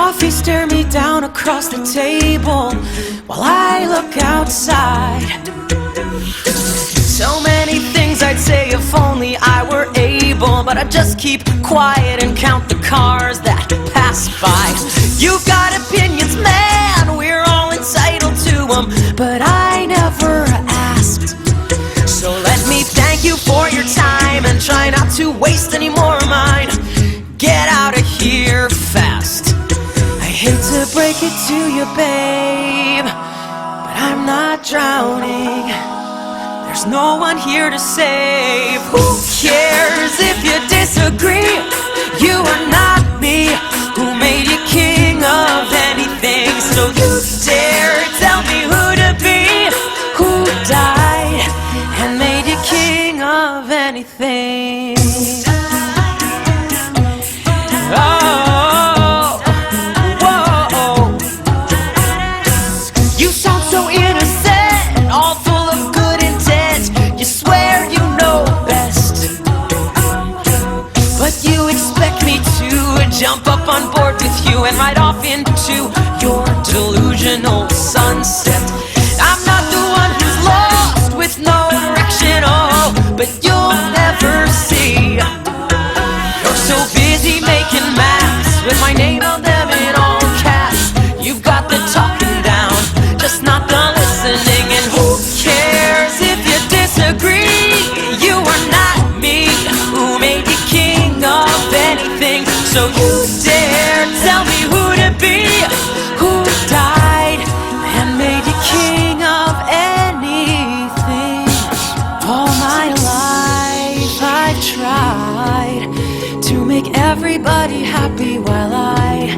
coffee stare me down across the table while I look outside. So many things I'd say if only I were able, but I just keep quiet and count the cars that pass by. You've got opinions, man, we're all entitled to them, but I never asked. So let me thank you for your time and try not to waste any more of mine. Get out of here fast. I hate to break it to you, babe, but I'm not drowning. There's no one here to save. Who cares if you disagree? You are not me. Who made you king of anything? So you dare tell me who to be? Who died and made you king of anything? Oh, whoa. You sound so innocent, all full of good intent. You swear you know best, but you expect me to jump up on board with you and ride off into your delusional sunset. I'm not the one who's lost with no direction, oh, but you'll never see. You're so busy making maps with my name on them in all caps. You've got the talking down, just not the listening. And who cares if you disagree? You are not me. Who made you king of anything? So you dare tell me who to be? Who died and made you king of anything? All my life I've tried to make everybody happy while I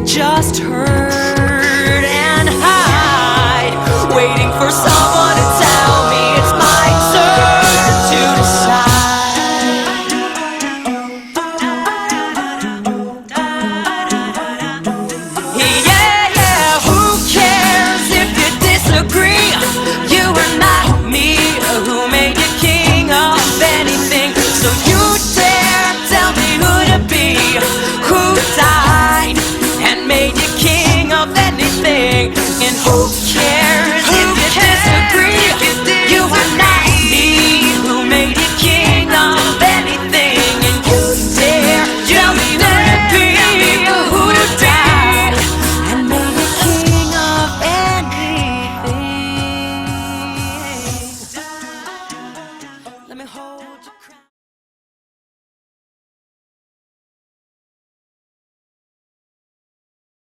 just hurt and hide, waiting for someone to tell me it's my turn to decide. Yeah, who cares if you disagree? You are not me. Who made you king of anything? So you dare tell me who to be? Who died and made you king of anything? And who cares if you disagree? You are not me. Who made you king of anything? And you dare tell me who to be? Who died and made you king of anything? Let me hold